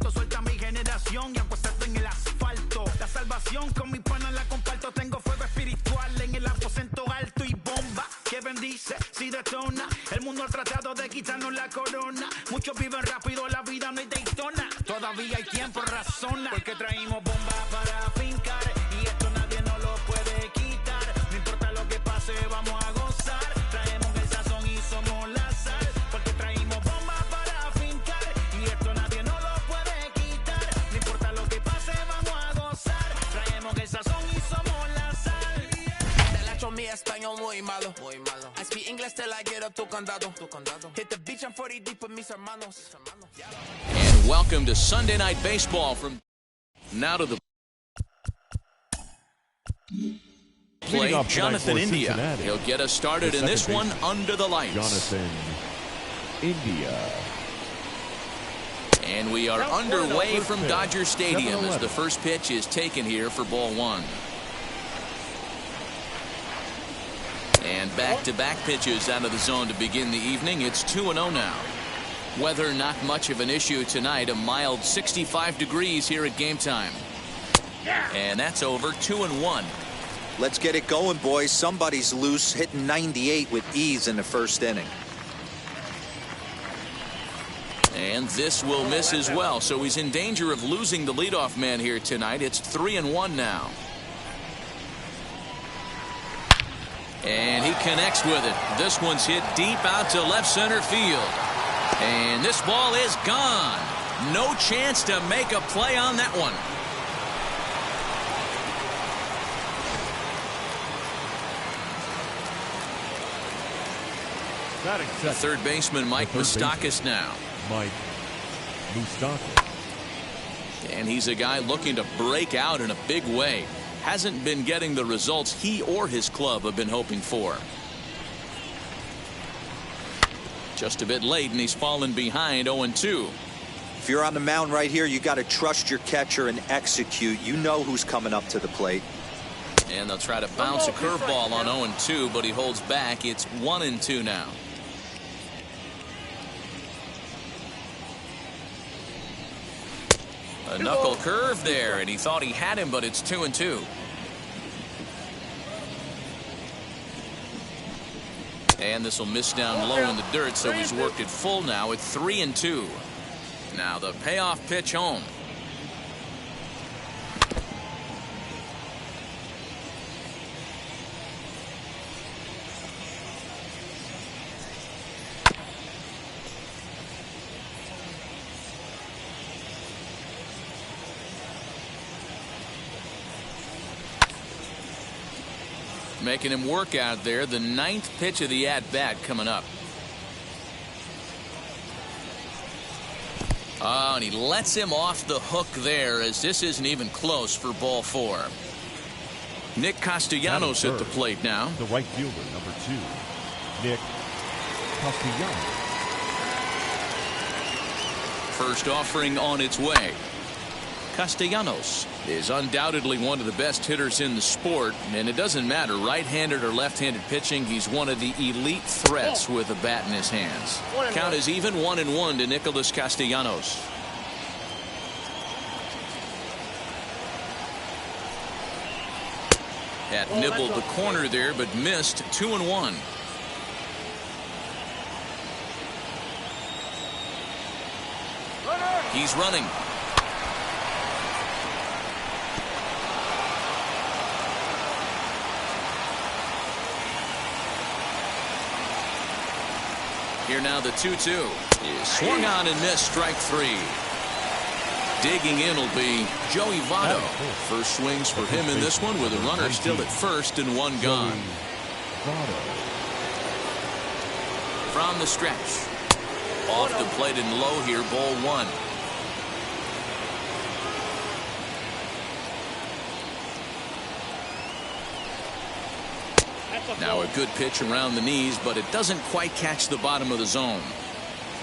alto, suelta mi generación y apuesto en el asfalto. La salvación con mi pana la comparto. Tengo fuego espiritual en el aposento alto y bomba que bendice si detona. El mundo ha tratado de quitarnos la corona. Muchos viven rápido, la vida no hay Daytona. Todavía hay tiempo, razona. Porque traímos bomba para fincar y esto nadie nos lo puede quitar. No importa lo que pase, vamos a gozar. Traemos el sazón y somos la sal. Porque traímos bomba para fincar y esto nadie nos lo puede quitar. No importa lo que pase, vamos a gozar. Traemos el sazón y somos la sal. Te la echo mi español muy malo. I speak English till I get up tu condado. Hit the beach, I'm 40 deep with mis hermanos. And welcome to Sunday Night Baseball from now to the play. Jonathan India. He'll get us started in this one under the lights. Jonathan India. And we are underway from Dodger Stadium as the first pitch is taken here for ball one. And back-to-back pitches out of the zone to begin the evening. It's 2-0 now. Weather not much of an issue tonight. A mild 65 degrees here at game time. And that's over. 2-1. Let's get it going, boys. Somebody's loose, hitting 98 with ease in the first inning. And this will miss as well, so he's in danger of losing the leadoff man here tonight. It's 3-1 now. And he connects with it. This one's hit deep out to left center field. And this ball is gone. No chance to make a play on that one. The third baseman, Mike Moustakas now. Mike Moustakas. And he's a guy looking to break out in a big way. Hasn't been getting the results he or his club have been hoping for. Just a bit late, and he's fallen behind 0-2. If you're on the mound right here, you got to trust your catcher and execute. You know who's coming up to the plate. And they'll try to bounce a curveball on 0-2, but he holds back. It's 1-2 now. A knuckle curve there, and he thought he had him, but it's 2-2. And this will miss down low in the dirt, so he's worked it full now at 3-2. Now the payoff pitch home. Making him work out there. The 9th pitch of the at-bat coming up. Oh, and he lets him off the hook there, as this isn't even close for ball 4. Nick Castellanos at the plate now. The right fielder, number 2, Nick Castellanos. First offering on its way. Castellanos is undoubtedly one of the best hitters in the sport, and it doesn't matter right-handed or left-handed pitching. He's one of the elite threats with a bat in his hands. Count is even 1-1 to Nicholas Castellanos. Had nibbled the corner there, but missed. 2-1. He's running. Here now the 2-2 is swung on and missed. Strike 3. Digging in will be Joey Votto. First swings for him in this one with a runner still at first and one gone. From the stretch. Off the plate and low here, ball 1. Now a good pitch around the knees, but it doesn't quite catch the bottom of the zone.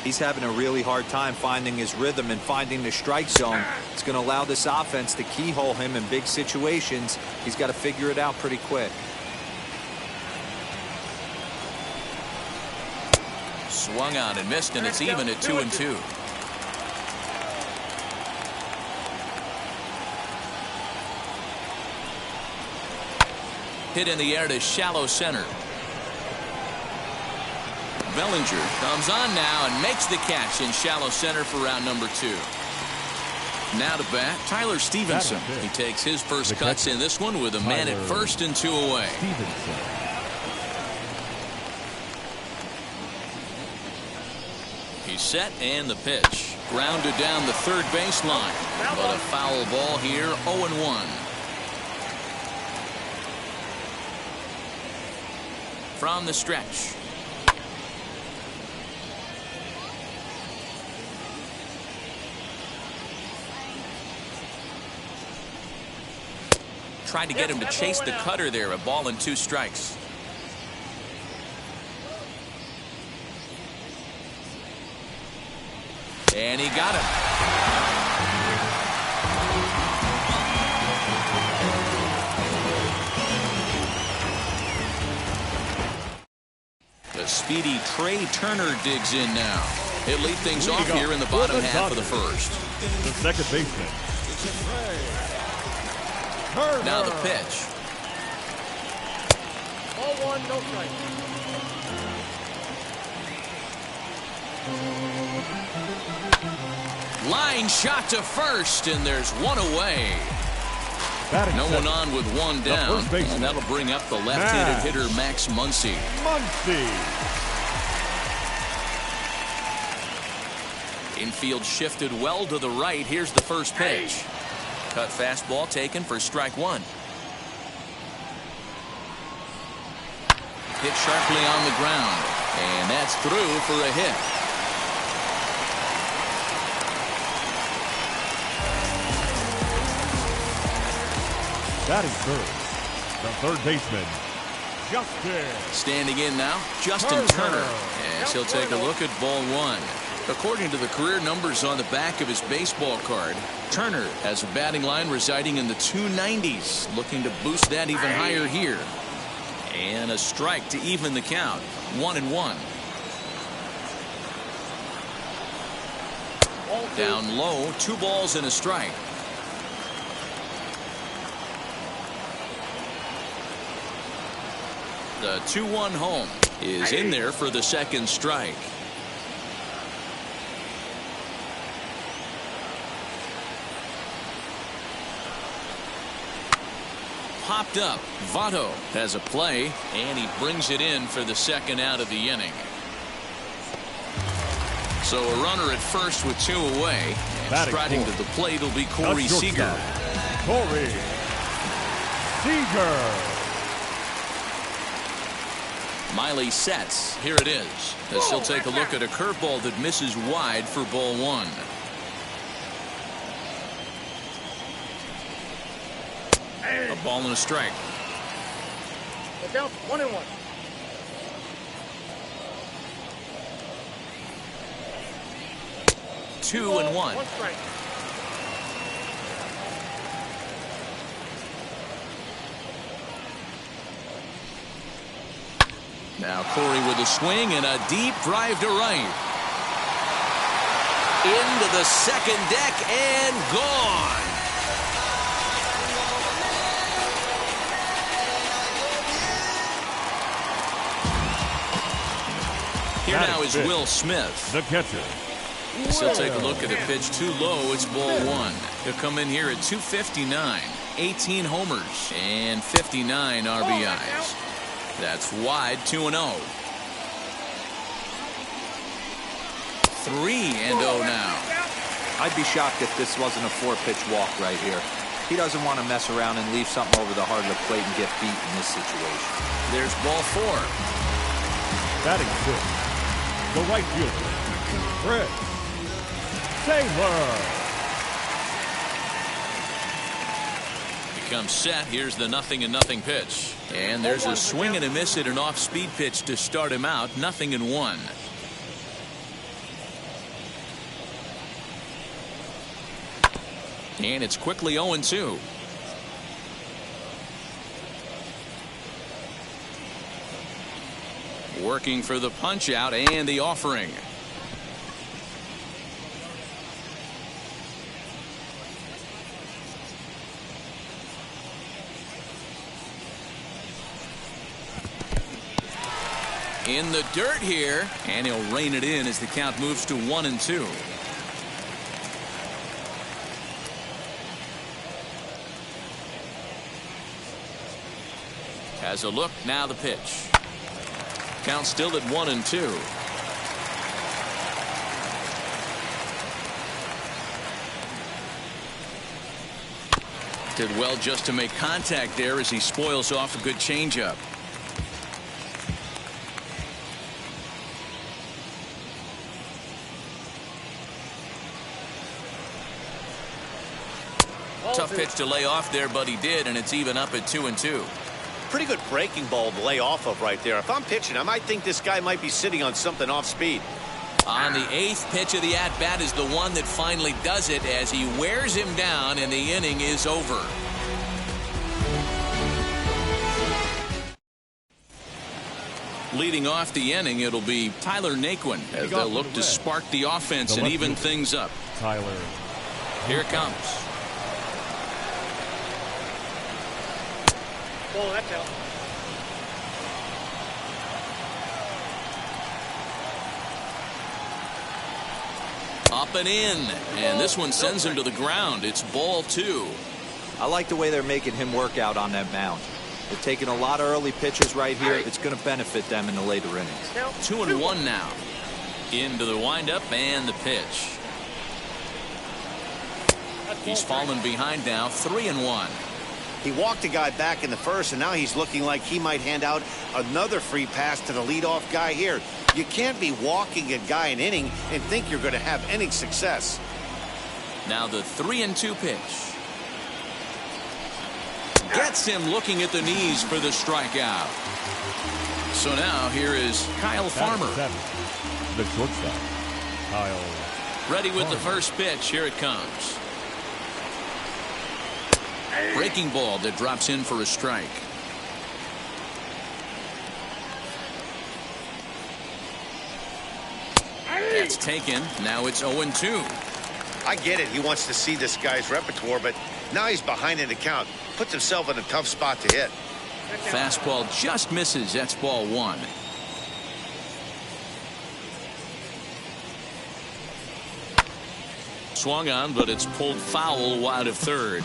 He's having a really hard time finding his rhythm and finding the strike zone. It's going to allow this offense to keyhole him in big situations. He's got to figure it out pretty quick. Swung on and missed, and it's even at 2-2. Hit in the air to shallow center. Bellinger comes on now and makes the catch in shallow center for round number 2. Now to bat, Tyler Stevenson. He takes his first cuts in this one with a man at first and 2 away. He's set and the pitch. Grounded down the third baseline. But a foul ball here, 0-1. From the stretch. Tried to get him to chase the cutter there. A ball and 2 strikes. And he got him. The speedy Trey Turner digs in now. He'll lead things off here in the bottom half of the first. The second baseman. Now the pitch. Ball 1, no strike. Line shot to first, and there's 1 away. No one on with 1 down, and that'll bring up the left-handed hitter Max Muncy. Infield shifted well to the right. Here's the first pitch. Cut fastball taken for strike 1. Hit sharply on the ground, and that's through for a hit. Batting third, the third baseman, Justin. Standing in now, Justin Turner. As he'll take a look at ball 1. According to the career numbers on the back of his baseball card, Turner has a batting line residing in the 290s, looking to boost that even higher here. And a strike to even the count, 1-1. Down low, 2 balls and a strike. The 2-1 home is in there for the second strike. Popped up. Votto has a play, and he brings it in for the second out of the inning. So a runner at first with 2 away. And striding to the plate will be Corey Seager. Corey Seager. Miley sets. Here it is. As he'll take a look at a curveball that misses wide for ball 1. A ball and a strike. Look out, 1-1. Two and one. 1 strike. Now Corey with a swing and a deep drive to right. Into the second deck and gone. Here now is Will Smith. The catcher. He'll take a look at a pitch too low. It's ball 1. He'll come in here at 259. 18 homers and 59 RBIs. That's wide, 2-0. 3-0 now. I'd be shocked if this wasn't a 4-pitch walk right here. He doesn't want to mess around and leave something over the heart of the plate and get beat in this situation. There's ball 4. Batting 6. The right fielder, Chris Taylor. Comes set. Here's the 0-0 pitch. And there's a swing and a miss at an off-speed pitch to start him out. 0-1. And it's quickly 0-2. Working for the punch out and the offering. in the dirt here, and he'll rein it in as the count moves to 1-2. Has a look, now the pitch. Count still at 1-2. Did well just to make contact there as he spoils off a good changeup. Tough pitch to lay off there, but he did, and it's even up at 2-2. Pretty good breaking ball to lay off of right there. If I'm pitching, I might think this guy might be sitting on something off speed. On the 8th pitch of the at-bat is the one that finally does it as he wears him down, and the inning is over. Leading off the inning, it'll be Tyler Naquin as they'll look to spark the offense and even things up. Tyler. Here it comes. Ball, that's out. Up and in, and this one sends him to the ground. It's ball 2. I like the way they're making him work out on that mound. They're taking a lot of early pitches right here. It's going to benefit them in the later innings. 2-1 now. Into the windup and the pitch. He's fallen behind now, 3-1. He walked a guy back in the first, and now he's looking like he might hand out another free pass to the leadoff guy here. You can't be walking a guy an inning and think you're going to have any success. Now the 3-2 pitch. Gets him looking at the knees for the strikeout. So now here is Kyle Farmer. The shortstop, Kyle. Ready with the first pitch. Here it comes. Breaking ball that drops in for a strike. That's taken. Now it's 0-2. I get it. He wants to see this guy's repertoire, but now he's behind in the count. Puts himself in a tough spot to hit. Fastball just misses. That's ball 1. Swung on, but it's pulled foul wide of third.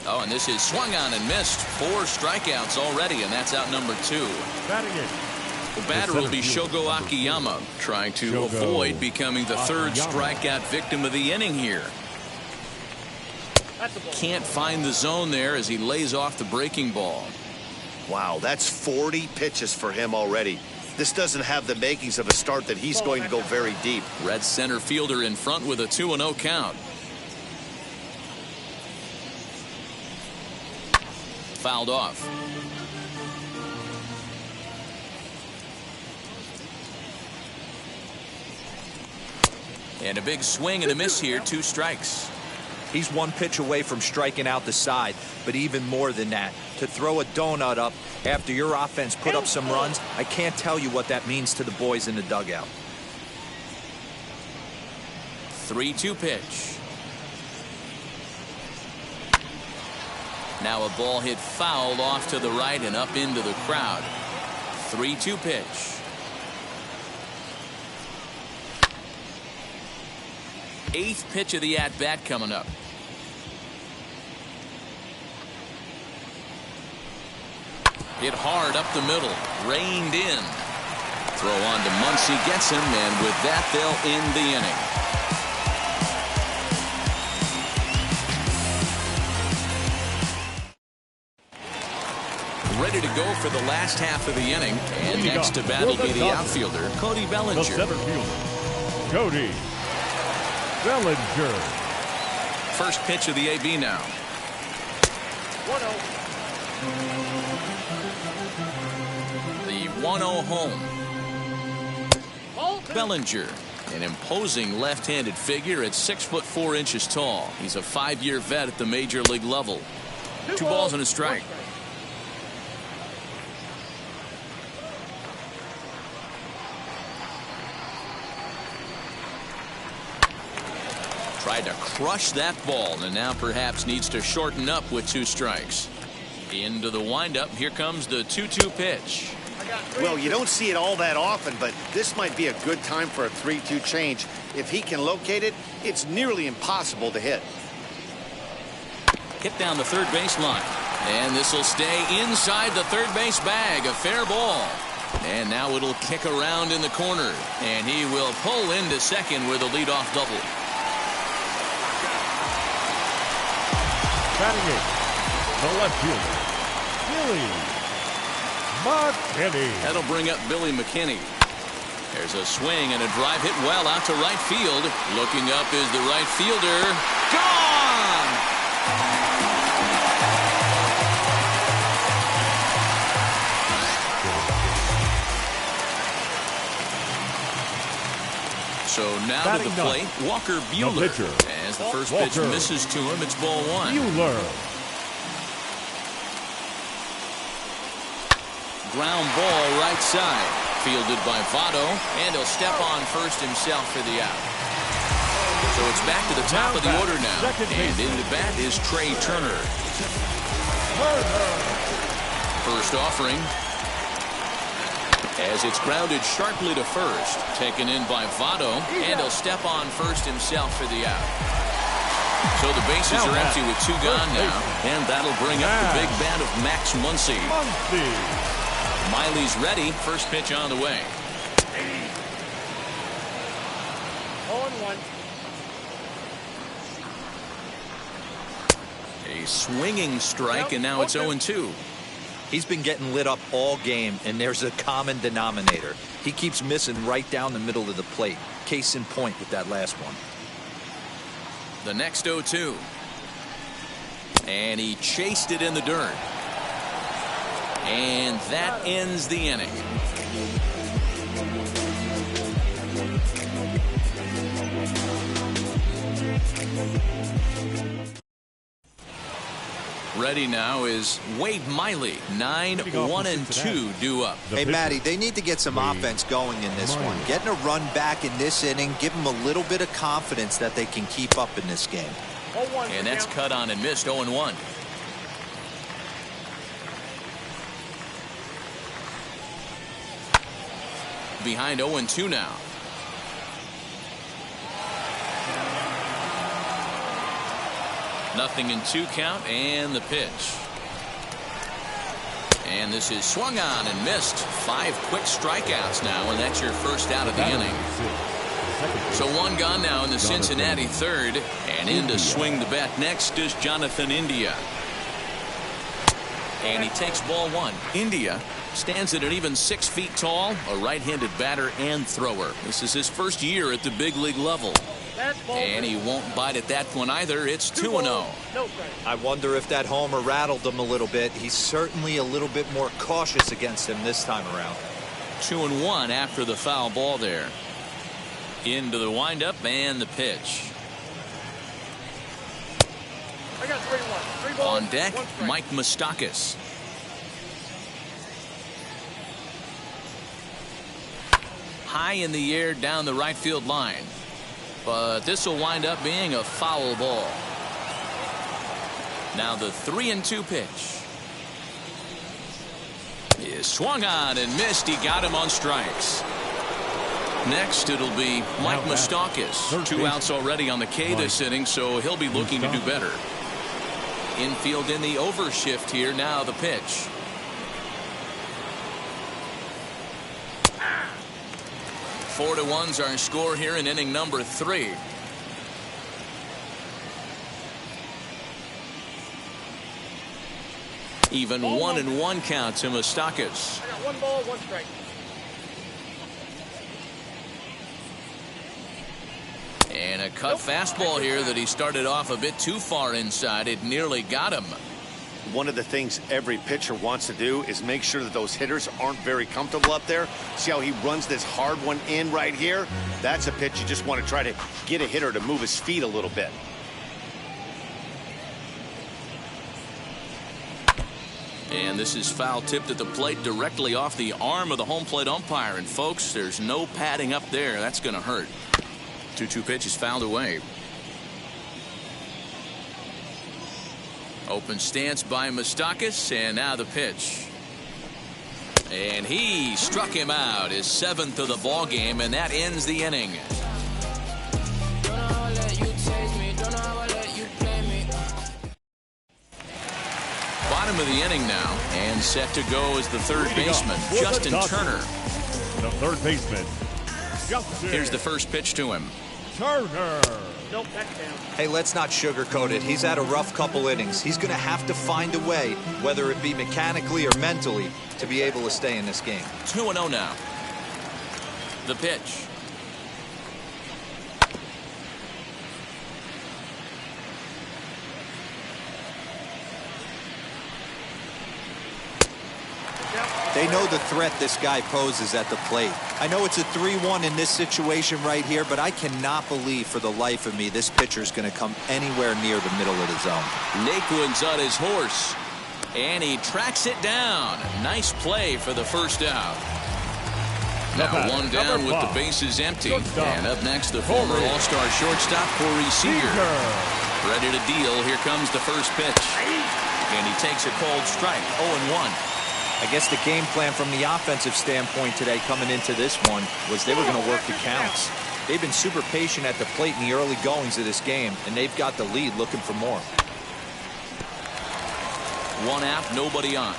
Oh, and this is swung on and missed. 4 strikeouts already, and that's out number 2. Batting it. The batter will be Shogo Akiyama, trying to avoid becoming the third strikeout victim of the inning here. Can't find the zone there as he lays off the breaking ball. Wow, that's 40 pitches for him already. This doesn't have the makings of a start that he's going to go very deep. Red center fielder in front with a 2-0 count. Fouled off. And a big swing and a miss here. 2 strikes. He's 1 pitch away from striking out the side, but even more than that, to throw a donut up after your offense put up some runs, I can't tell you what that means to the boys in the dugout. 3-2 pitch. Now a ball hit foul off to the right and up into the crowd. 3-2 pitch. 8th pitch of the at-bat coming up. Hit hard up the middle. Reined in. Throw on to Muncy. Gets him, and with that they'll end the inning. Ready to go for the last half of the inning. And next to bat will be the outfielder, Cody Bellinger. The center fielder, Cody Bellinger. First pitch of the AB now. 1-0. The 1-0 home. Bellinger, an imposing left-handed figure at 6'4" tall. He's a 5-year vet at the major league level. 2 balls and a strike. Tried to crush that ball and now perhaps needs to shorten up with 2 strikes. Into the windup. Here comes the 2-2 pitch. Well, you don't see it all that often, but this might be a good time for a 3-2 change. If he can locate it, it's nearly impossible to hit. Hit down the third baseline. And this will stay inside the third base bag. A fair ball. And now it'll kick around in the corner. And he will pull into second with a leadoff double. Batting it, the left fielder, Billy McKinney. That'll bring up Billy McKinney. There's a swing and a drive hit well out to right field. Looking up is the right fielder. Gone! So now to the plate, Walker Buehler. As the first pitch misses to him, it's ball one. Buehler. Ground ball right side. Fielded by Votto, and he'll step on first himself for the out. So it's back to the top of the order now. And in the bat is Trey Turner. First offering. As it's grounded sharply to first. Taken in by Votto, and he'll step on first himself for the out. So the bases are empty with two gone now. And that'll bring up the big bat of Max Muncy. Miley's ready. First pitch on the way. 0-1. A swinging strike, and now it's 0-2. He's been getting lit up all game, and there's a common denominator. He keeps missing right down the middle of the plate. Case in point with that last one. The next 0-2. And he chased it in the dirt. And that ends the inning. Ready now is Wade Miley. 9-1-2 due up. Hey, Matty, they need to get some offense going in this one. Getting a run back in this inning, give them a little bit of confidence that they can keep up in this game. And that's cut on and missed. 0-1. Behind 0-2 now. Nothing in 2 count, and the pitch. And this is swung on and missed. 5 quick strikeouts now, and that's your first out of the inning. So 1 gone now in the Cincinnati third, and in to swing the bat next is Jonathan India. And he takes ball 1. India stands at an even 6 feet tall, a right-handed batter and thrower. This is his first year at the big league level. And he won't bite at that one either. It's 2-0. I wonder if that homer rattled him a little bit. He's certainly a little bit more cautious against him this time around. 2-1 after the foul ball there. Into the windup and the pitch. I got 3-1. 3 balls, on deck, 1 strike. Mike Moustakas. High in the air down the right field line. But this will wind up being a foul ball. Now the 3-2 pitch. Is swung on and missed. He got him on strikes. Next it'll be Mike Moustakas. 2 outs already on the K this inning, so he'll be looking to do better. Infield in the overshift here. Now the pitch. Four to 1's our score here in inning number 3. Even 1-1 count to Moustakas. I got 1 ball, 1 strike. And a cut fastball here that he started off a bit too far inside. It nearly got him. One of the things every pitcher wants to do is make sure that those hitters aren't very comfortable up there. See how he runs this hard one in right here? That's a pitch you just want to try to get a hitter to move his feet a little bit. And this is foul tipped at the plate directly off the arm of the home plate umpire. And folks, there's no padding up there. That's going to hurt. 2-2 pitch is fouled away. Open stance by Moustakas, and now the pitch. And he struck him out, his 7th of the ball game, and that ends the inning. Bottom of the inning now, and set to go is the third baseman, Justin Turner. The third baseman, Justin. Here's the first pitch to him. Turner. Nope, that's down. Hey, let's not sugarcoat it. He's had a rough couple innings. He's going to have to find a way, whether it be mechanically or mentally, to be able to stay in this game. 2-0 now. The pitch. They know the threat this guy poses at the plate. I know it's a 3-1 in this situation right here, but I cannot believe for the life of me this pitcher's going to come anywhere near the middle of the zone. Naquin's on his horse, and he tracks it down. Nice play for the first out. Now one down with the bases empty. And up next, the former All-Star shortstop, Corey Seager. Ready to deal. Here comes the first pitch. And he takes a cold strike, 0-1. I guess the game plan from the offensive standpoint today coming into this one was they were going to work the counts. They've been super patient at the plate in the early goings of this game, and they've got the lead looking for more. One out, nobody on.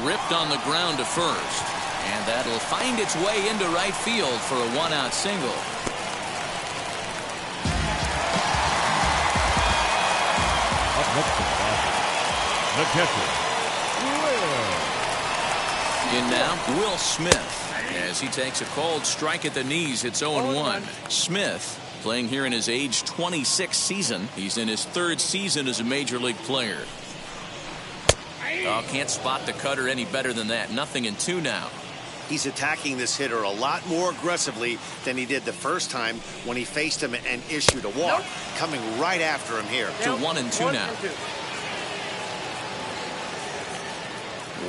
Ripped on the ground to first, and that'll find its way into right field for a one-out single. The catcher, In now, Will Smith. As he takes a cold strike at the knees, it's 0-1. Smith, playing here in his age 26 season. He's in his 3rd season as a major league player. Oh, can't spot the cutter any better than that. 0-2 now. He's attacking this hitter a lot more aggressively than he did the first time when he faced him and issued a walk. Coming right after him here. To 1-2 now.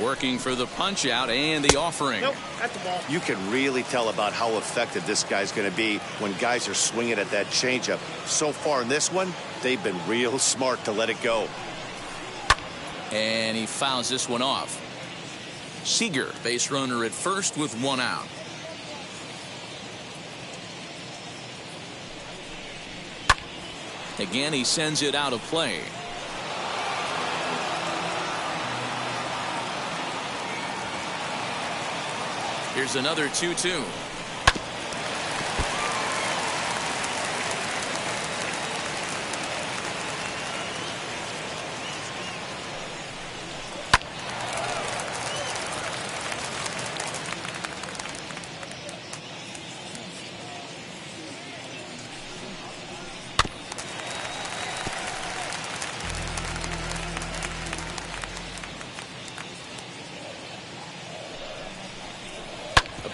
Working for the punch out and the offering. Nope, that's the ball. You can really tell about how effective this guy's going to be when guys are swinging at that changeup. So far in this one, they've been real smart to let it go. And he fouls this one off. Seager, base runner at first with 1 out. Again, he sends it out of play. Here's another 2-2.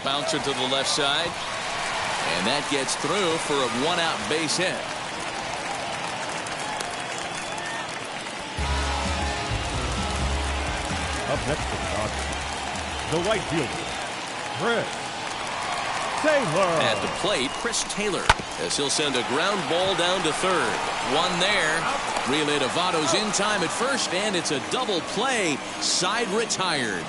Bouncer to the left side, and that gets through for a 1-out base hit. Up next for the Dodgers, the right fielder, Chris Taylor. At the plate, Chris Taylor, as he'll send a ground ball down to third. One there. Relay to Votto's in time at first, and it's a double play. Side retired.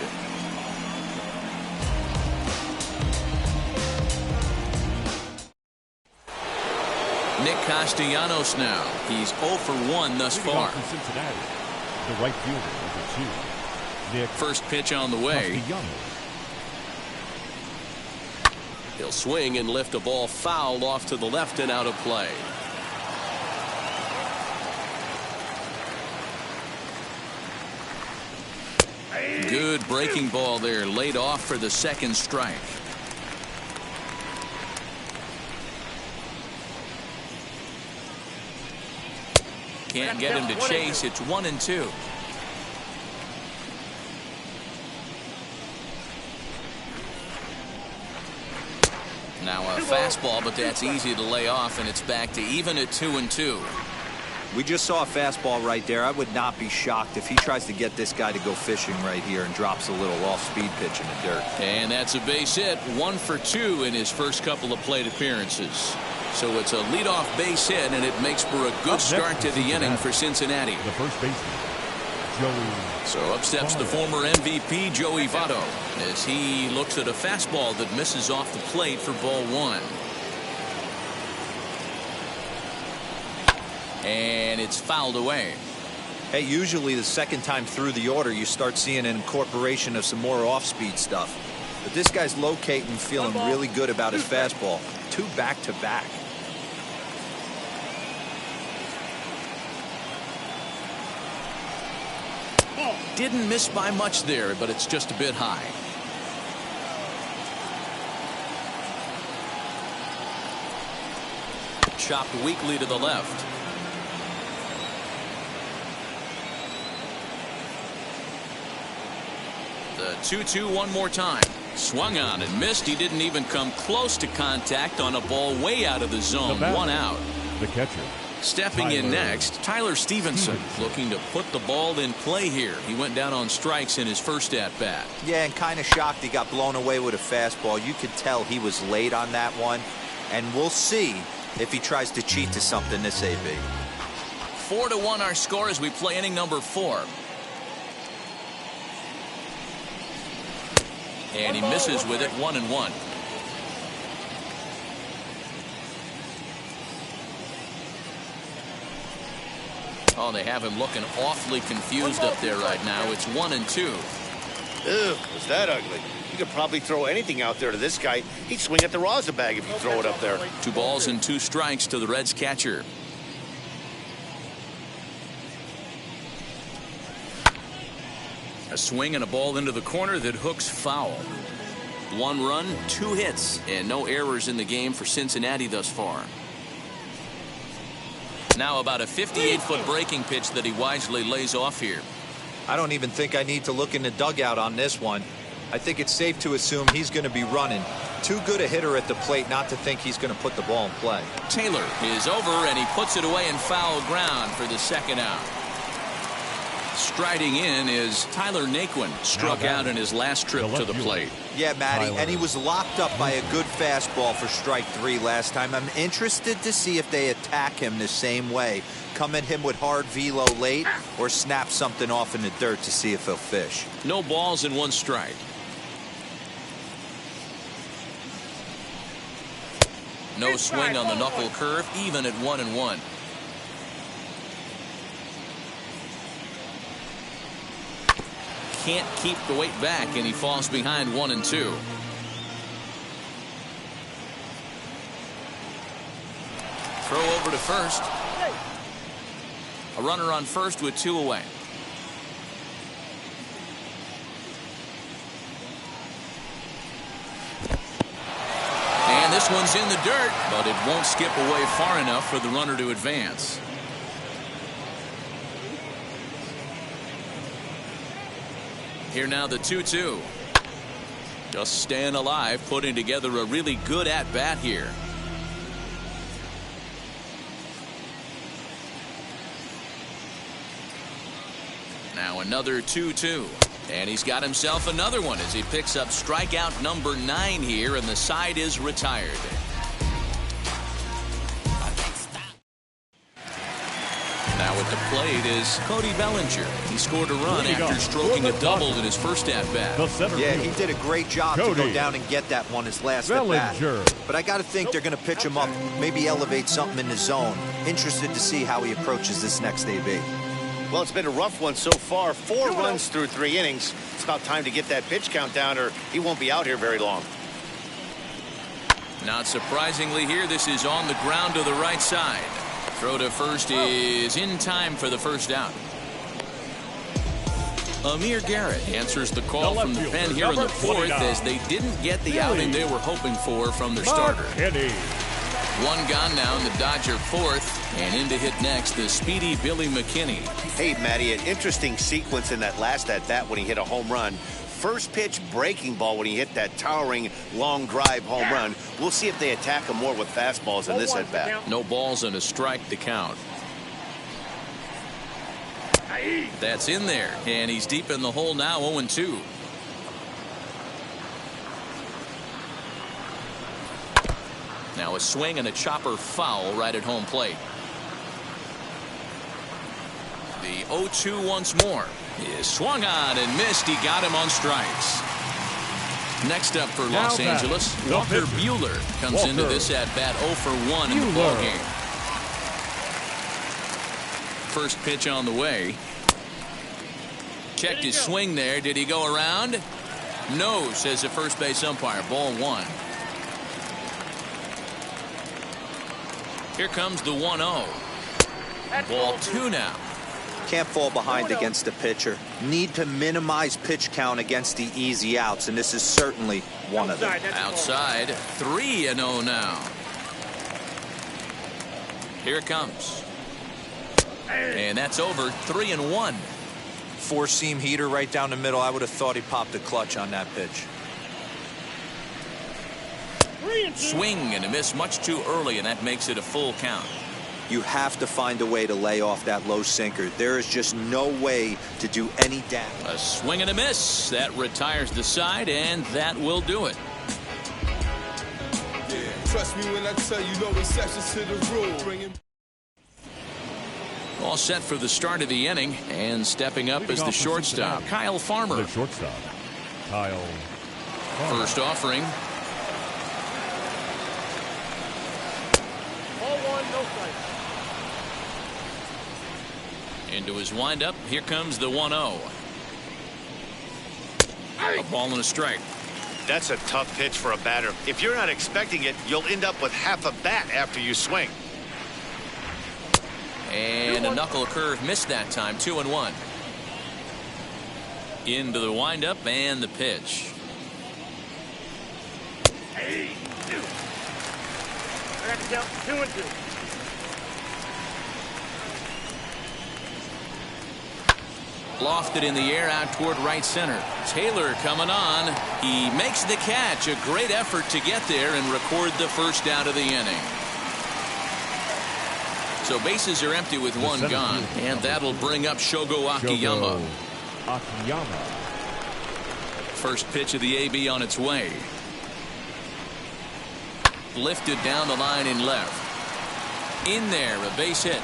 Nick Castellanos now. He's 0 for 1 thus far. From Cincinnati, the right fielder, number 2, Nick. First pitch on the way. He'll swing and lift a ball foul off to the left and out of play. Good breaking ball there, laid off for the second strike. Can't get him to chase. It's 1-2. Now a fastball, but that's easy to lay off, and it's back to even at 2-2. We just saw a fastball right there. I would not be shocked if he tries to get this guy to go fishing right here and drops a little off-speed pitch in the dirt. And that's a base hit. 1 for 2 in his first couple of plate appearances. So it's a leadoff base hit, and it makes for a good start to the inning for Cincinnati. The first baseman, Joey. So up steps the former MVP, Joey Votto, as he looks at a fastball that misses off the plate for ball one. And it's fouled away. Hey, usually the second time through the order, you start seeing an incorporation of some more off-speed stuff. But this guy's locating, feeling really good about his fastball. 2 back-to-back. Didn't miss by much there, but it's just a bit high. Chopped weakly to the left. The 2-2 one more time. Swung on and missed. He didn't even come close to contact on a ball way out of the zone. One out. The catcher. Stepping in next, Tyler Stevenson, looking to put the ball in play here. He went down on strikes in his first at-bat. Yeah, and kind of shocked he got blown away with a fastball. You could tell he was late on that one. And we'll see if he tries to cheat to something this AB. 4-1 our score as we play inning number 4. And he misses with it. 1-1. Oh, they have him looking awfully confused up there right now. It's 1-2. Ew, was that ugly? You could probably throw anything out there to this guy. He'd swing at the rosin bag if you throw it up there. 2 balls and 2 strikes to the Reds catcher. A swing and a ball into the corner that hooks foul. 1 run, 2 hits, and no errors in the game for Cincinnati thus far. Now about a 58-foot breaking pitch that he wisely lays off here. I don't even think I need to look in the dugout on this one. I think it's safe to assume he's going to be running. Too good a hitter at the plate not to think he's going to put the ball in play. Taylor is over, and he puts it away in foul ground for the second out. Striding in is Tyler Naquin, struck out in his last trip to the plate. Yeah, Matty, and he was locked up by a good fastball for strike 3 last time. I'm interested to see if they attack him the same way. Come at him with hard velo late or snap something off in the dirt to see if he'll fish. No balls and 1 strike. No swing on the knuckle curve, even at 1-1. Can't keep the weight back, and he falls behind 1-2. Throw over to first. A runner on first with 2 away. And this one's in the dirt, but it won't skip away far enough for the runner to advance. Here now the 2-2. Just staying alive, putting together a really good at-bat here. Now another 2-2. And he's got himself another one as he picks up strikeout number 9 here, and the side is retired. Now at the plate is Cody Bellinger. He scored a run after stroking a double in his first at-bat. Yeah, he did a great job to go down and get that one his last at-bat. But I got to think they're going to pitch him up, maybe elevate something in the zone. Interested to see how he approaches this next AB. Well, it's been a rough one so far. 4 runs through 3 innings. It's about time to get that pitch count down, or he won't be out here very long. Not surprisingly here, this is on the ground to the right side. Throw to first is in time for the first out. Amir Garrett answers the call from the pen here in the 4th as they didn't get the outing they were hoping for from their starter. 1 gone now in the Dodger 4th, and in to hit next the speedy Billy McKinney. Hey, Matty, an interesting sequence in that last at-bat when he hit a home run. First pitch breaking ball when he hit that towering long drive home run. We'll see if they attack him more with fastballs in this at-bat. No balls and a strike to count. That's in there, and he's deep in the hole now, 0-2. Now a swing and a chopper foul right at home plate. The 0-2 once more. Is swung on and missed. He got him on strikes. Next up for Los Angeles, Walker Buehler comes into this at bat 0 for 1 in the ball game. First pitch on the way. Checked his swing there. Did he go around? No, says the first base umpire. Ball 1. Here comes the 1-0. Ball 2 now. Can't fall behind against the pitcher. Need to minimize pitch count against the easy outs, and this is certainly one of them. Outside, 3-0 now. Here it comes. And that's over. 3-1. Four-seam heater right down the middle. I would have thought he popped a clutch on that pitch. Swing and a miss much too early, and that makes it a full count. You have to find a way to lay off that low sinker. There is just no way to do any damage. A swing and a miss. That retires the side, and that will do it. Yeah, trust me when I tell you no exceptions to the rule. All set for the start of the inning, and stepping up is the shortstop, Kyle Farmer. The shortstop, Kyle Farmer. First offering. Ball 1, no strikes. Into his windup. Here comes the 1-0. A ball and a strike. That's a tough pitch for a batter. If you're not expecting it, you'll end up with half a bat after you swing. And a knuckle curve missed that time. 2-1. Into the windup and the pitch. I got to count 2-2. Lofted in the air out toward right center. Taylor coming on. He makes the catch. A great effort to get there and record the first out of the inning. So bases are empty with one gone, and that'll bring up Shogo Akiyama. First pitch of the AB on its way. Lifted down the line in left. In there, a base hit.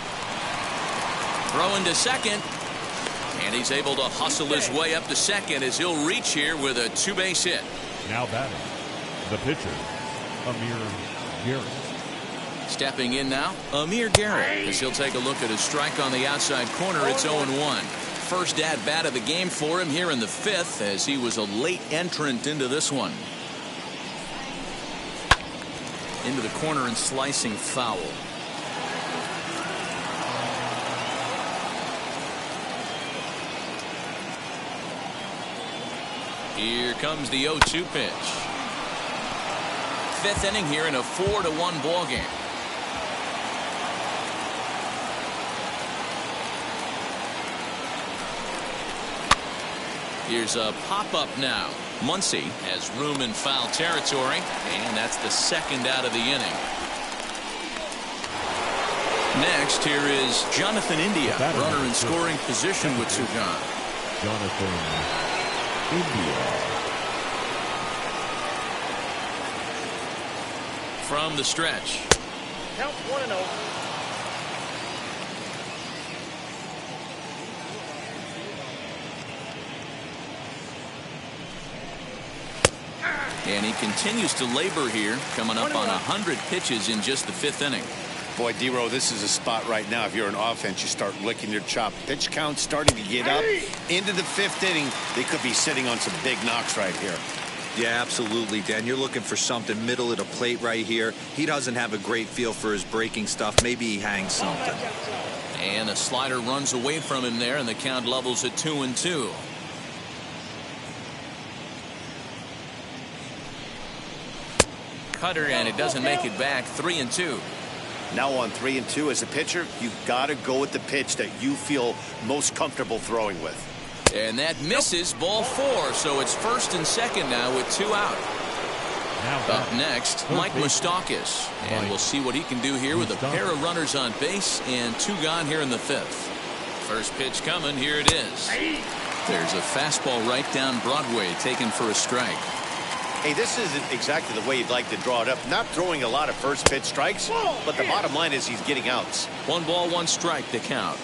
Throwing to second. And he's able to hustle his way up to second as he'll reach here with a two-base hit. Now batting, the pitcher, Amir Garrett. Stepping in now, Amir Garrett, as he'll take a look at a strike on the outside corner. It's 0-1. First at-bat of the game for him here in the 5th, as he was a late entrant into this one. Into the corner and slicing foul. Here comes the 0-2 pitch. 5th inning here in a 4-1 ball game. Here's a pop-up now. Muncy has room in foul territory, and that's the second out of the inning. Next, here is Jonathan India, runner in scoring position with two gone. Jonathan India. From the stretch. Count 1-0. And he continues to labor here, coming up on 100 pitches in just the 5th inning. Boy, D-Row, this is a spot right now. If you're an offense, you start licking your chop. Pitch count starting to get up. Into the 5th inning, they could be sitting on some big knocks right here. Yeah, absolutely, Dan. You're looking for something middle of the plate right here. He doesn't have a great feel for his breaking stuff. Maybe he hangs something. And a slider runs away from him there, and the count levels at 2-2. Cutter, and it doesn't make it back. 3-2. Now on 3-2 as a pitcher, you've got to go with the pitch that you feel most comfortable throwing with. And that misses. Ball 4. So it's 1st and 2nd now with 2 out. Up next, Mike Moustakas. And we'll see what he can do here with a pair of runners on base and 2 gone here in the 5th. First pitch coming. Here it is. There's a fastball right down Broadway taken for a strike. Hey, this isn't exactly the way you'd like to draw it up. Not throwing a lot of first pitch strikes, but the bottom line is he's getting outs. 1 ball, 1 strike to count.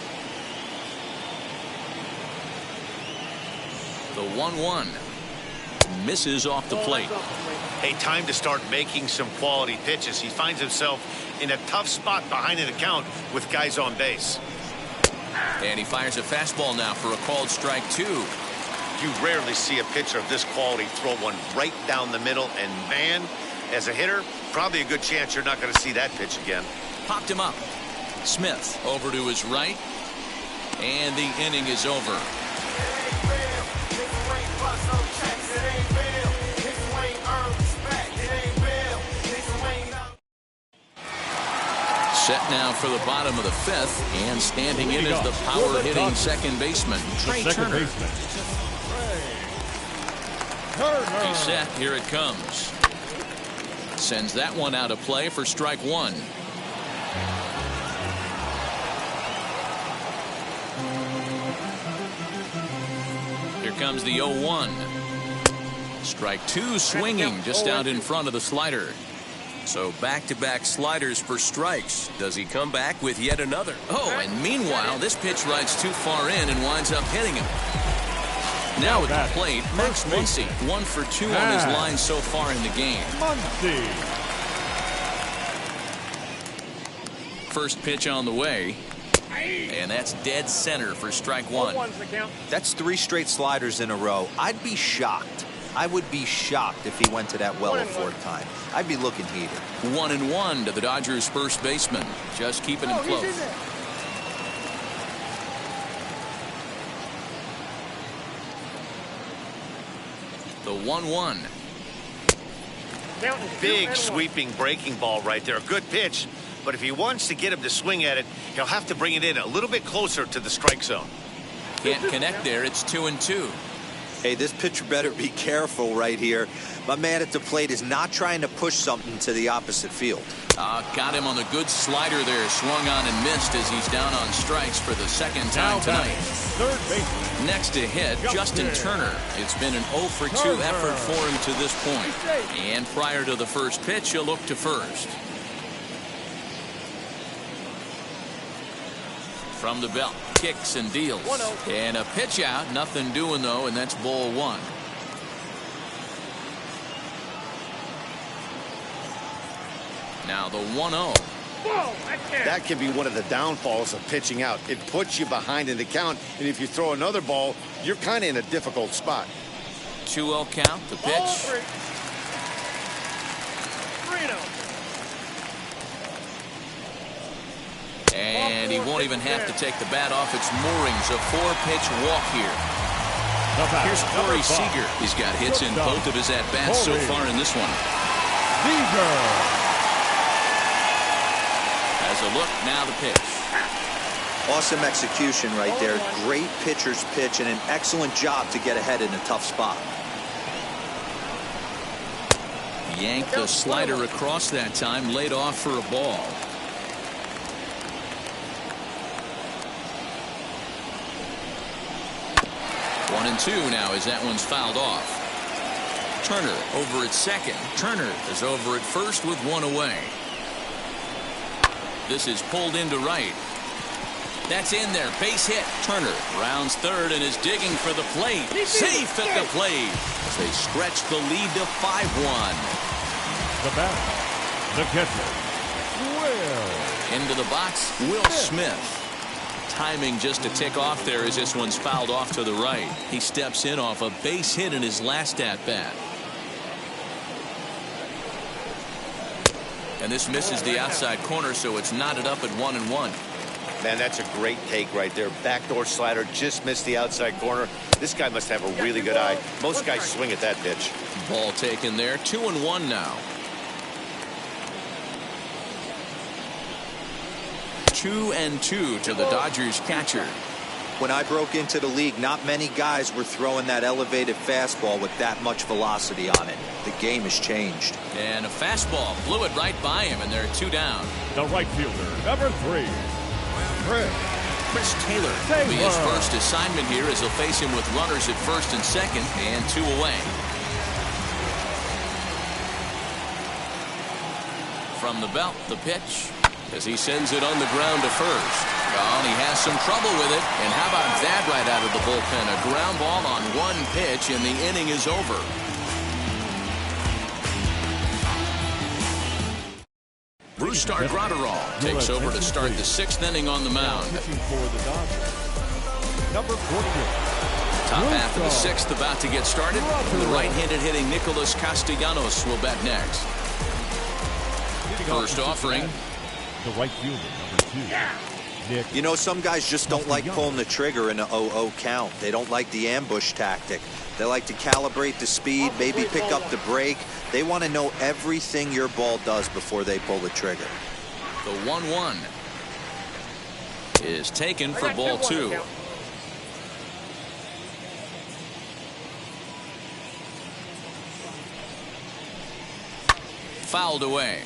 The 1-1 misses off the plate. Hey, time to start making some quality pitches. He finds himself in a tough spot behind an account with guys on base. And he fires a fastball now for a called strike 2. You rarely see a pitcher of this quality throw one right down the middle, and man, as a hitter, probably a good chance you're not going to see that pitch again. Popped him up. Smith over to his right, and the inning is over. Set now for the bottom of the 5th, and standing in is the power-hitting second baseman, Trey Turner. He's set. Here it comes. Sends that one out of play for strike 1. Here comes the 0-1. Strike 2 swinging just out in front of the slider. So back-to-back sliders for strikes. Does he come back with yet another? Oh, and meanwhile, this pitch rides too far in and winds up hitting him. Now at the plate, Max Muncy, 1 for 2 on his line so far in the game. Muncy. First pitch on the way. And that's dead center for strike 1. That's 3 straight sliders in a row. I'd be shocked. I would be shocked if he went to that well a 4th time. I'd be looking heated. 1-1 to the Dodgers' first baseman. Just keeping him close. The 1-1. Big sweeping breaking ball right there. A good pitch. But if he wants to get him to swing at it, he'll have to bring it in a little bit closer to the strike zone. Can't connect there. It's 2-2. Hey, this pitcher better be careful right here. My man at the plate is not trying to push something to the opposite field. Got him on a good slider there. Swung on and missed as he's down on strikes for the 2nd time tonight. Third baseman. Next to hit, Justin Turner. It's been an 0 for 2 effort for him to this point. And prior to the first pitch, he'll look to first. From the belt, kicks and deals. And a pitch out, nothing doing though, and that's ball 1. Now the 1-0. That can be one of the downfalls of pitching out. It puts you behind in the count, and if you throw another ball, you're kind of in a difficult spot. 2-0 count, the pitch. And he won't even have to take the bat off its moorings. A 4-pitch walk here. Here's Corey Seager. He's got hits in both of his at-bats so far in this one. Seager. As a look, now the pitch. Awesome execution right there. Great pitcher's pitch and an excellent job to get ahead in a tough spot. Yanked the slider across that time, laid off for a ball. 1-2 now as that one's fouled off. Turner over at second. Turner is over at first with 1 away. This is pulled into right. That's in there. Base hit. Turner rounds third and is digging for the plate. Safe at the plate. They stretch the lead to 5-1. The batter, the catcher, Will. Into the box, Will Smith. Timing just to tick off there as this one's fouled off to the right. He steps in off a base hit in his last at-bat. And this misses the outside corner, so it's knotted up at 1-1. Man, that's a great take right there. Backdoor slider just missed the outside corner. This guy must have a really good eye. Most guys swing at that pitch. Ball taken there. 2-1 now. 2-2 to the Dodgers catcher. When I broke into the league, not many guys were throwing that elevated fastball with that much velocity on it. The game has changed. And a fastball blew it right by him, and they're 2 down. The right fielder, number 3, Chris Taylor will be his first assignment here as he'll face him with runners at first and second and 2 away. From the belt, the pitch, as he sends it on the ground to first. Oh, and he has some trouble with it. And how about that right out of the bullpen? A ground ball on one pitch, and the inning is over. Brusdar Graterol takes over to start the 6th inning on the mound. For the Dodgers, number 14. Top half of the 6th about to get started. The right-handed hitting Nicholas Castellanos will bat next. First offering. The right fielder, number 2. Nick. You know, some guys just don't like pulling the trigger in an 0-0 count. They don't like the ambush tactic. They like to calibrate the speed, maybe pick up the break. They want to know everything your ball does before they pull the trigger. The 1-1 is taken for ball 2. Fouled away.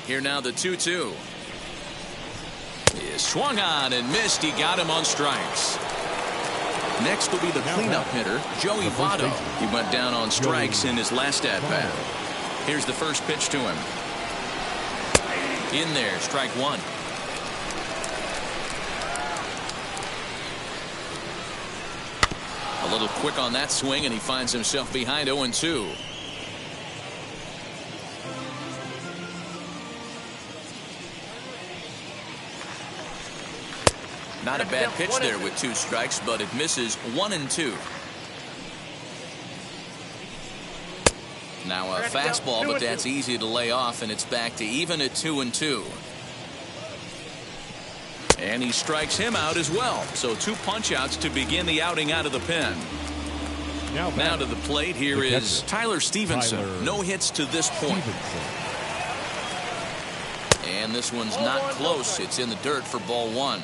Here now the 2-2. Is swung on and missed. He got him on strikes. Next will be the cleanup hitter, Joey Votto. He went down on strikes in his last at-bat. Here's the first pitch to him. In there, strike 1. A little quick on that swing, and he finds himself behind 0-2. Not a bad pitch there with 2 strikes, but it misses 1-2. Now a fastball, but that's easy to lay off, and it's back to even at 2-2. And he strikes him out as well. So 2 punch-outs to begin the outing out of the pen. Now to the plate, here is Tyler Stevenson. No hits to this point. And this one's not close. It's in the dirt for ball 1.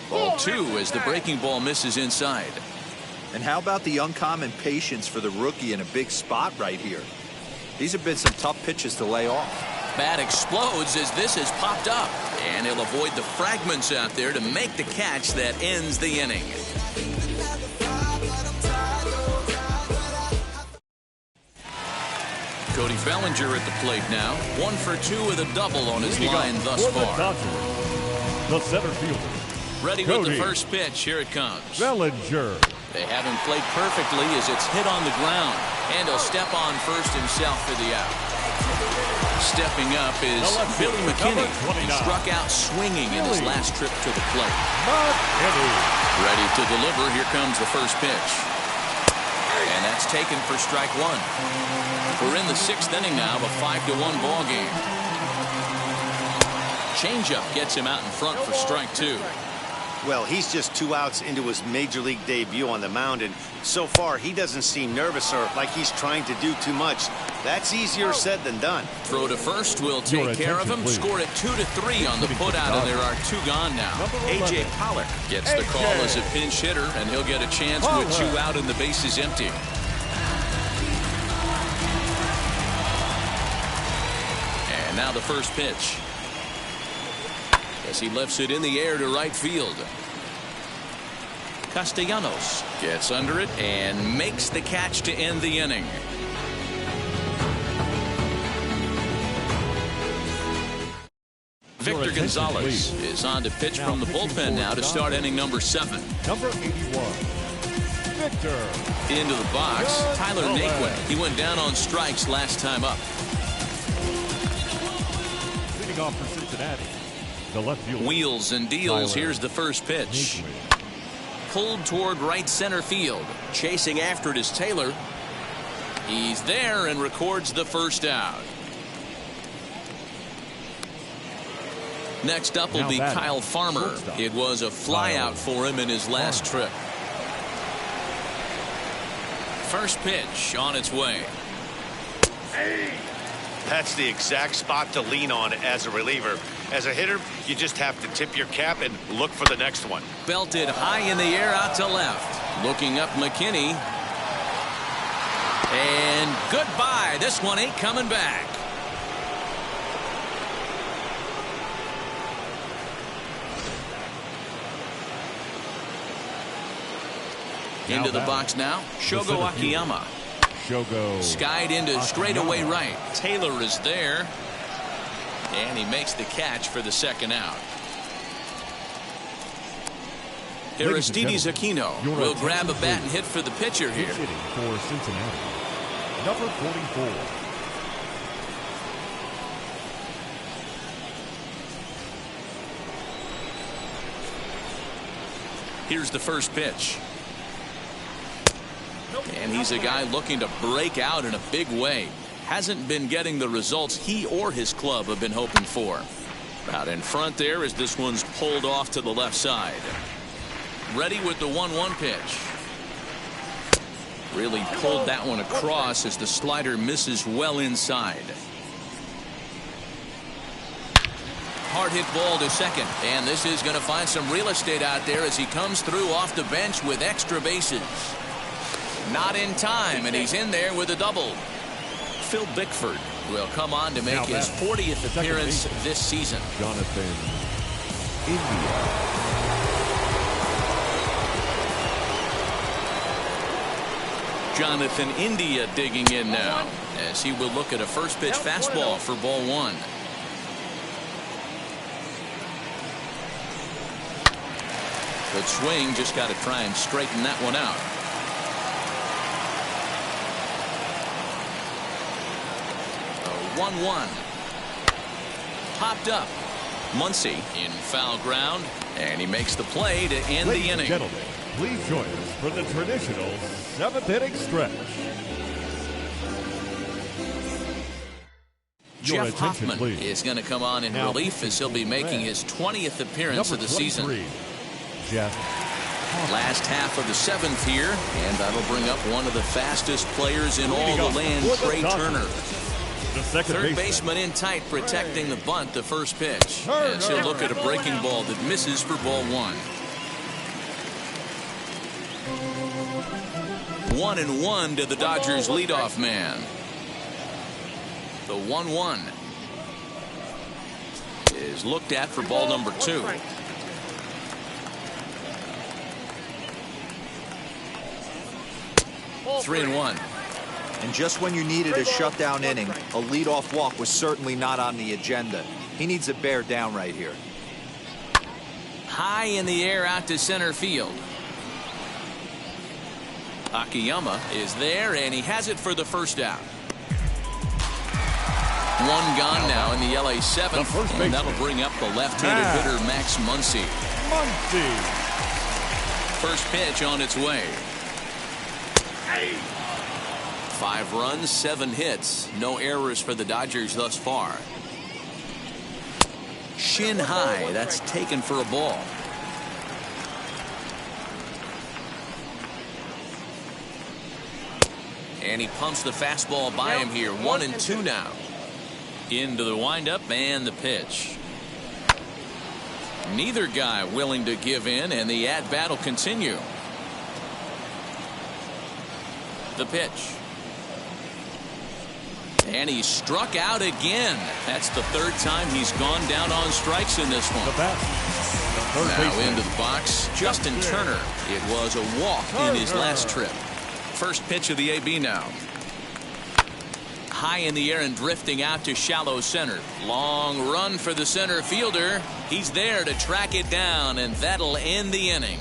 Ball 2 as the breaking ball misses inside. And how about the uncommon patience for the rookie in a big spot right here? These have been some tough pitches to lay off. Bat explodes as this has popped up. And he'll avoid the fragments out there to make the catch that ends the inning. Cody Bellinger at the plate now. 1 for 2 with a double on his line thus far. The center fielder. Ready with the first pitch. Here it comes. Bellinger. They have him played perfectly as it's hit on the ground. And he'll step on first himself for the out. Stepping up is Billy McKinney. He struck out swinging in his last trip to the plate. Ready to deliver. Here comes the first pitch. And that's taken for strike 1. We're in the 6th inning now of a 5-1 ball game. Changeup gets him out in front for strike 2. Well, he's just 2 outs into his major league debut on the mound, and so far he doesn't seem nervous or like he's trying to do too much. That's easier said than done. Throw to first will take care of him. Please. Score it 2-3 on the putout, and there are 2 gone now. A.J. Pollock gets the call as a pinch hitter, and he'll get a chance with 2 out and the bases empty. And now the first pitch. As he lifts it in the air to right field. Castellanos gets under it and makes the catch to end the inning. Victor Gonzalez is on to pitch from the bullpen now to start inning number 7. Number 81, Victor. Into the box, Tyler Naquin. He went down on strikes last time up. Leading off for Cincinnati. The left field. Wheels and deals. Here's the first pitch. Pulled toward right center field. Chasing after it is Taylor. He's there and records the first out. Next up will be Kyle Farmer. It was a flyout for him in his last trip. First pitch on its way. That's the exact spot to lean on as a reliever. As a hitter, you just have to tip your cap and look for the next one. Belted high in the air out to left. Looking up McKinney. And goodbye. This one ain't coming back. Into the box now, Shogo Akiyama. Shogo. Skied into straightaway right. Taylor is there. And he makes the catch for the second out. Aristides Aquino will grab a bat and hit for the pitcher here. For Cincinnati, number 44. Here's the first pitch. And he's a guy looking to break out in a big way. Hasn't been getting the results he or his club have been hoping for. Out in front there as this one's pulled off to the left side. Ready with the 1-1 pitch. Really pulled that one across as the slider misses well inside. Hard hit ball to second, and this is going to find some real estate out there as he comes through off the bench with extra bases. Not in time, and he's in there with a double. Phil Bickford will come on to make his 40th appearance this season. Jonathan India. Jonathan India digging in now as he will look at a first pitch fastball for ball one. Good swing, just got to try and straighten that one out. A 1-1. Popped up. Muncy in foul ground, and he makes the play to end the inning. Gentlemen, please join us for the traditional 7th inning stretch. Jeff Hoffman is going to come on in relief as he'll be making his 20th appearance of the season. Jeff. Last half of the 7th here, and that'll bring up one of the fastest players in all the land, Trey Turner. Third baseman in tight, protecting the bunt, the first pitch. As he'll look at a breaking ball that misses for ball one. 1-1 to the Dodgers leadoff man. The 1-1 is looked at for ball number 2. Three and 1. And just when you needed a shutdown inning, a leadoff walk was certainly not on the agenda. He needs to bear down right here. High in the air out to center field. Akiyama is there, and he has it for the first out. One gone now in the LA 7th, and that'll bring up the left-handed hitter Max Muncy. First pitch on its way. 5 runs, 7 hits, no errors for the Dodgers thus far. Shin high, that's taken for a ball. And he pumps the fastball by him here. 1-2 now. Into the windup and the pitch. Neither guy willing to give in, and the at-bat will continue. The pitch. And he struck out again. That's the 3rd time he's gone down on strikes in this one. Now into the box, Justin Turner. It was a walk in his last trip. First pitch of the AB now. High in the air and drifting out to shallow center. Long run for the center fielder. He's there to track it down, and that'll end the inning.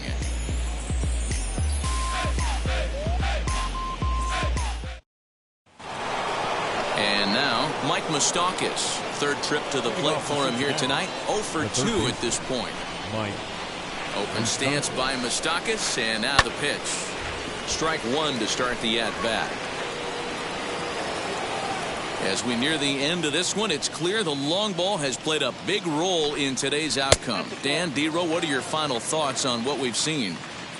And now, Mike Moustakas. 3rd trip to the plate for him here tonight. 0 for 2 at this point. Open stance by Moustakas, and now the pitch. Strike 1 to start the at-bat. As we near the end of this one, it's clear the long ball has played a big role in today's outcome. Dan, D-Row, what are your final thoughts on what we've seen?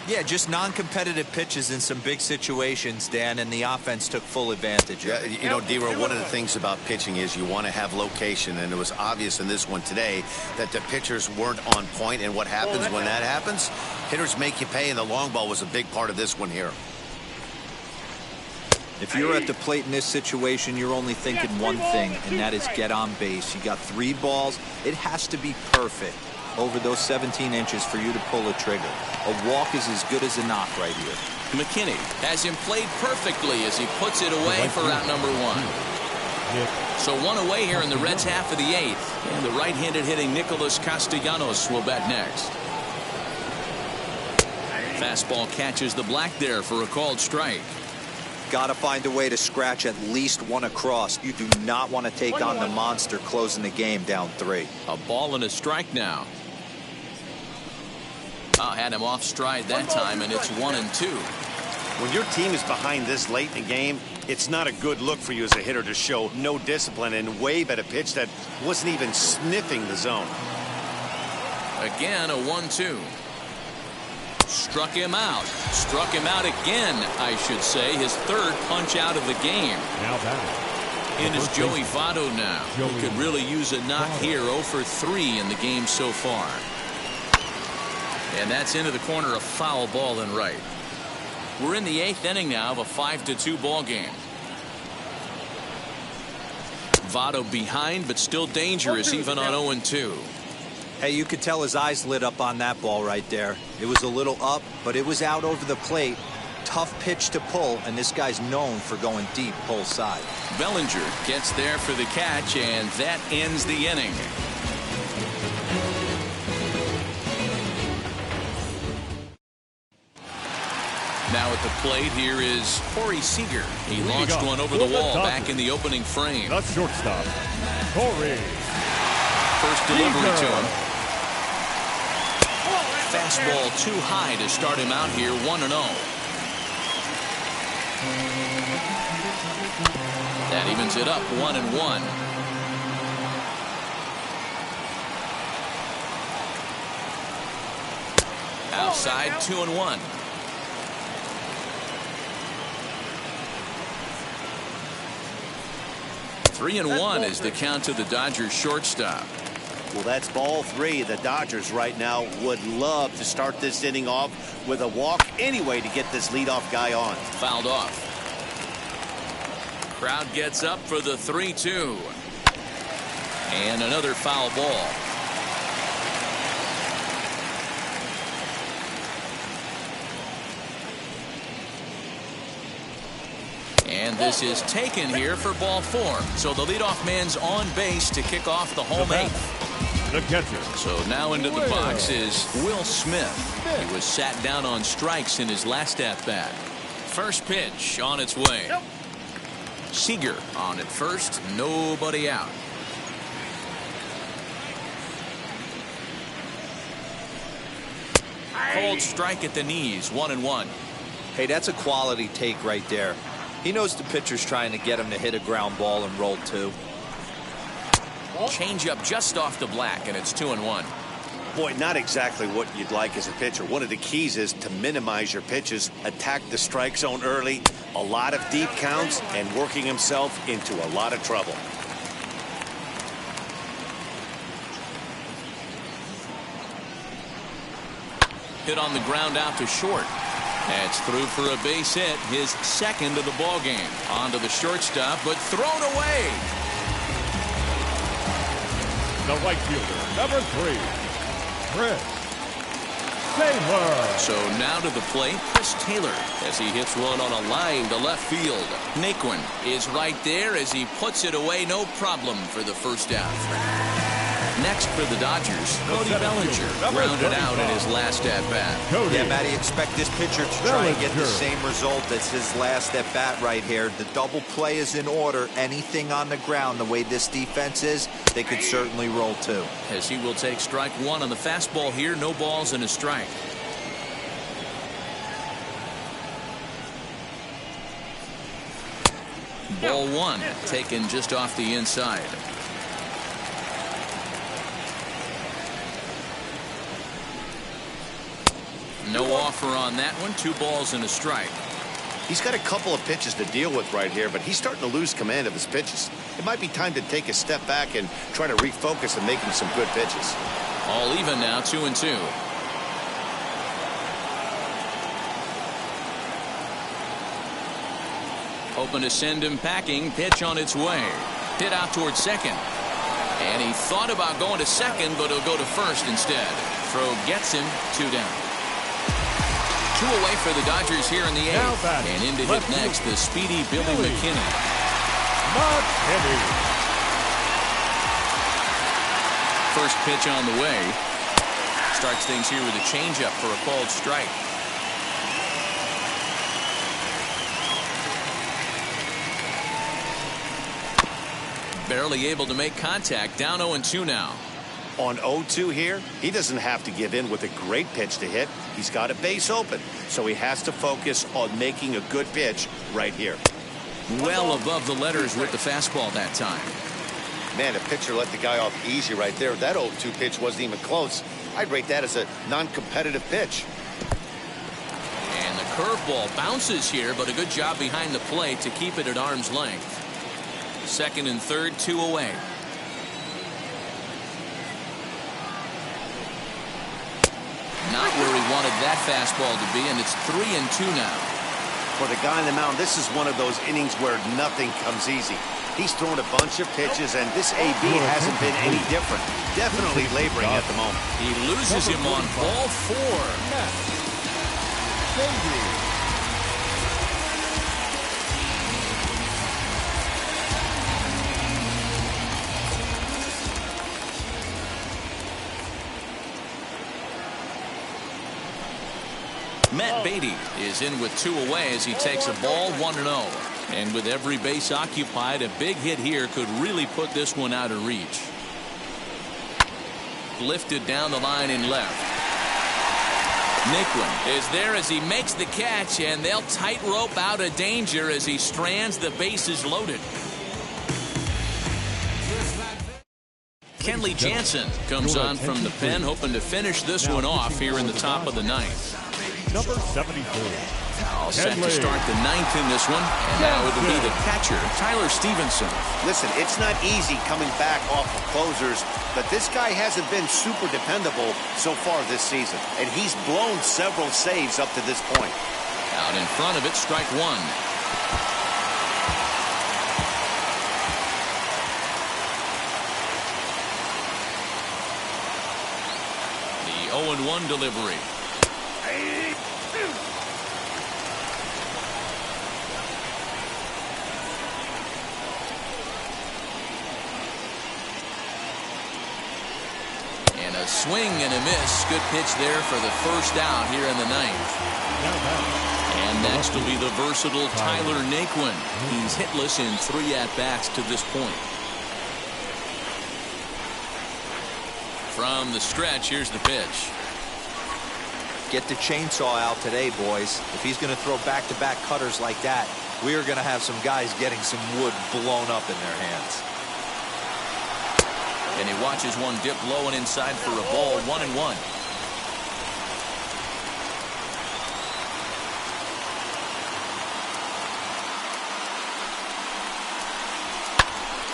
Yeah, just non-competitive pitches in some big situations, Dan, and the offense took full advantage. Yeah, you know, D-Row, one of the things about pitching is you want to have location, and it was obvious in this one today that the pitchers weren't on point, and what happens when that happens? Hitters make you pay, and the long ball was a big part of this one here. If you're at the plate in this situation, you're only thinking one thing, and that is get on base. You got 3 balls. It has to be perfect over those 17 inches for you to pull a trigger. A walk is as good as a knock right here. McKinney has him played perfectly as he puts it away for out number one. So one away here in the Reds' half of the eighth. And the right-handed hitting Nicholas Castellanos will bat next. Fastball catches the black there for a called strike. Got to find a way to scratch at least one across. You do not want to take on the monster closing the game down 3. A ball and a strike now. Had him off stride that time, and it's 1-2. When your team is behind this late in the game, it's not a good look for you as a hitter to show no discipline and wave at a pitch that wasn't even sniffing the zone. Again, a 1-2. Struck him out. Struck him out again, I should say. His third punch out of the game. Now batting. In is Joey Votto now. Who could really use a knock here. 0 for 3 in the game so far. And that's into the corner, a foul ball and right. We're in the 8th inning now of a 5-2 ball game. Votto behind, but still dangerous even on 0-2. Hey, you could tell his eyes lit up on that ball right there. It was a little up, but it was out over the plate. Tough pitch to pull, and this guy's known for going deep pull side. Bellinger gets there for the catch, and that ends the inning. Now at the plate here is Corey Seager. He launched one over the wall back in the opening frame. The shortstop, Corey. First delivery to him. Fastball too high to start him out here, 1-0. That evens it up, 1-1. Outside, 2-1. 3-1 is the count to the Dodgers shortstop. Well, that's ball 3. The Dodgers right now would love to start this inning off with a walk anyway to get this leadoff guy on. Fouled off. Crowd gets up for the 3-2. And another foul ball. And this is taken here for ball 4. So the leadoff man's on base to kick off the home 8th. The catcher. So now into the box is Will Smith. He was sat down on strikes in his last at-bat. First pitch on its way. Seager on at first. Nobody out. Cold strike at the knees. 1-1. Hey, that's a quality take right there. He knows the pitcher's trying to get him to hit a ground ball and roll 2. Change up just off the black, and it's 2-1. Boy, not exactly what you'd like as a pitcher. One of the keys is to minimize your pitches, attack the strike zone early, a lot of deep counts, and working himself into a lot of trouble. Hit on the ground out to short. That's through for a base hit, his second of the ball game. Onto the shortstop, but thrown away. The right fielder, number 3, Chris Taylor. So now to the plate, Chris Taylor, as he hits one on a line to left field. Naquin is right there as he puts it away, no problem for the first out. Next for the Dodgers, Cody Bellinger grounded out in his last at-bat. Yeah, Matty, expect this pitcher to try and get the same result as his last at-bat right here. The double play is in order. Anything on the ground, the way this defense is, they could certainly roll 2. As he will take strike 1 on the fastball here, no balls and a strike. Ball 1 taken just off the inside. No offer on that one. 2 balls and a strike. He's got a couple of pitches to deal with right here, but he's starting to lose command of his pitches. It might be time to take a step back and try to refocus and make him some good pitches. All even now, 2-2. Hoping to send him packing. Pitch on its way. Hit out towards second. And he thought about going to second, but he'll go to first instead. Throw gets him, 2 down. Two away for the Dodgers here in the Now eighth. batting, And in to left hit next, the speedy Billy Billy McKinney. McKinney. First pitch on the way. Starts things here with a changeup for a called strike. Barely able to make contact. Down 0-2 now. On 0-2 here, he doesn't have to give in with a great pitch to hit. He's got a base open, so he has to focus on making a good pitch right here. Well above the letters with the fastball that time. Man, the pitcher let the guy off easy right there. That 0-2 pitch wasn't even close. I'd rate that as a non-competitive pitch. And the curveball bounces here, but a good job behind the plate to keep it at arm's length. Second and third, 2 away. Not where he wanted that fastball to be, and it's 3-2 now. For the guy on the mound, this is one of those innings where nothing comes easy. He's thrown a bunch of pitches, and this AB hasn't been any different. Definitely laboring at the moment. He loses him on ball 4. Matt Beatty is in with 2 away as he takes a ball 1-0. And with every base occupied, a big hit here could really put this one out of reach. Lifted down the line in left. Naquin is there as he makes the catch, and they'll tightrope out of danger as he strands the bases loaded. Kenley Jansen comes on from the pen, hoping to finish this one off here in the top of the ninth. Number 74. All set to start the ninth in this one. And now it'll be the catcher, Tyler Stevenson. Listen, it's not easy coming back off of closers, but this guy hasn't been super dependable so far this season. And he's blown several saves up to this point. Out in front of it, strike one. The 0-1 delivery. And a swing and a miss. Good pitch there for the first out here in the ninth. And next will be the versatile Tyler Naquin. He's hitless in 3 at-bats to this point. From the stretch, here's the pitch. Get the chainsaw out today, boys. If he's going to throw back-to-back cutters like that, we are going to have some guys getting some wood blown up in their hands. And he watches one dip low and inside for a ball, 1-1.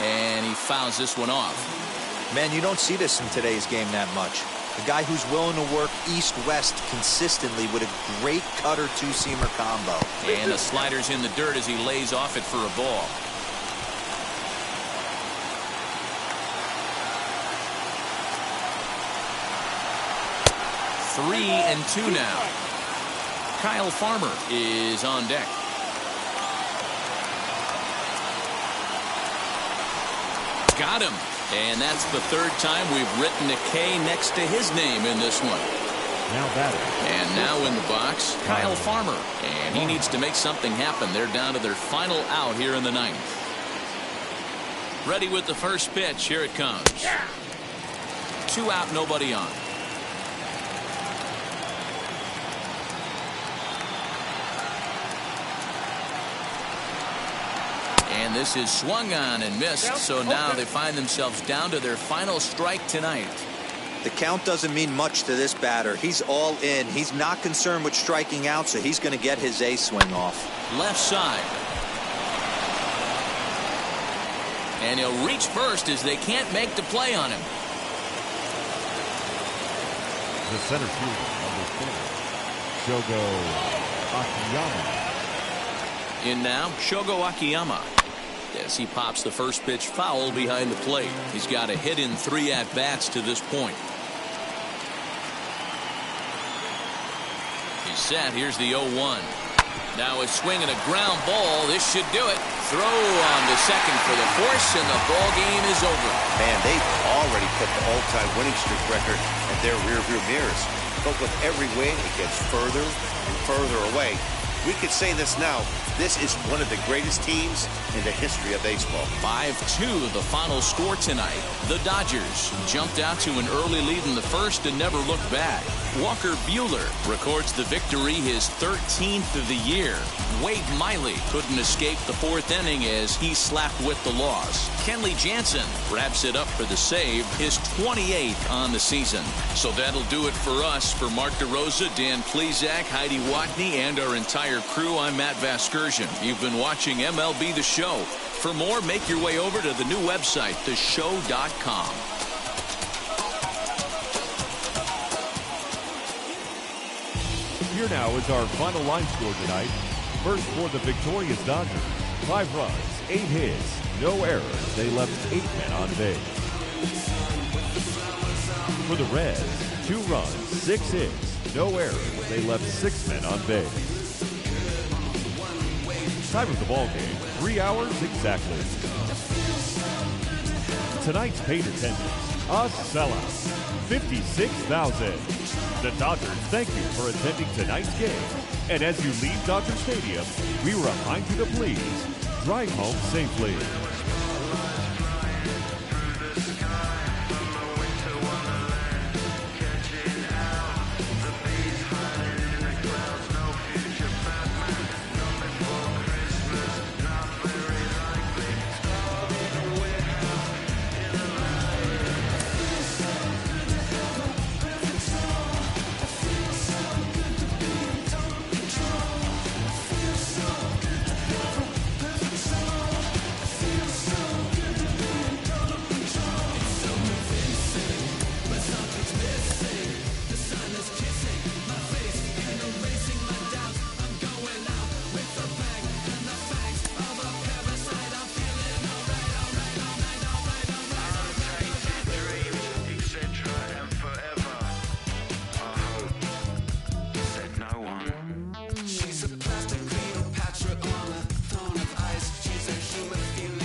And he fouls this one off. Man, you don't see this in today's game that much. A guy who's willing to work east-west consistently with a great cutter two-seamer combo. And the slider's in the dirt as he lays off it for a ball. Three and two now. Kyle Farmer is on deck. Got him. And that's the third time we've written a K next to his name in this one. Now batting. And now in the box, Kyle Farmer. And he needs to make something happen. They're down to their final out here in the ninth. Ready with the first pitch. Here it comes. 2 out, nobody on. And this is swung on and missed, so now they find themselves down to their final strike tonight. The count doesn't mean much to this batter. He's all in. He's not concerned with striking out, so he's going to get his A swing off. Left side. And he'll reach first as they can't make the play on him. The center fielder, number 4, Shogo Akiyama. In now, Shogo Akiyama. As he pops the first pitch foul behind the plate. He's got a hit in 3 at-bats to this point. His set. Here's the 0-1. Now a swing and a ground ball. This should do it. Throw on to second for the force, and the ball game is over. Man, they already put the all-time winning streak record at their rearview mirrors. But with every win, it gets further and further away. We could say this now. This is one of the greatest teams in the history of baseball. 5-2 the final score tonight. The Dodgers jumped out to an early lead in the first and never looked back. Walker Buehler records the victory, his 13th of the year. Wade Miley couldn't escape the fourth inning as he slapped with the loss. Kenley Jansen wraps it up for the save, his 28th on the season. So that'll do it for us. For Mark DeRosa, Dan Plesac, Heidi Watney, and our entire crew, I'm Matt Vasgersian. You've been watching MLB The Show. For more, make your way over to the new website, theshow.com. Here now is our final line score tonight. First for the victorious Dodgers, 5 runs, 8 hits, no errors. They left 8 men on base. For the Reds, 2 runs, 6 hits, no errors. They left 6 men on base. Time of the ball game, 3 hours exactly. Tonight's paid attendance, a sellout, 56,000. The Dodgers thank you for attending tonight's game. And as you leave Dodger Stadium, we remind you to please drive home safely.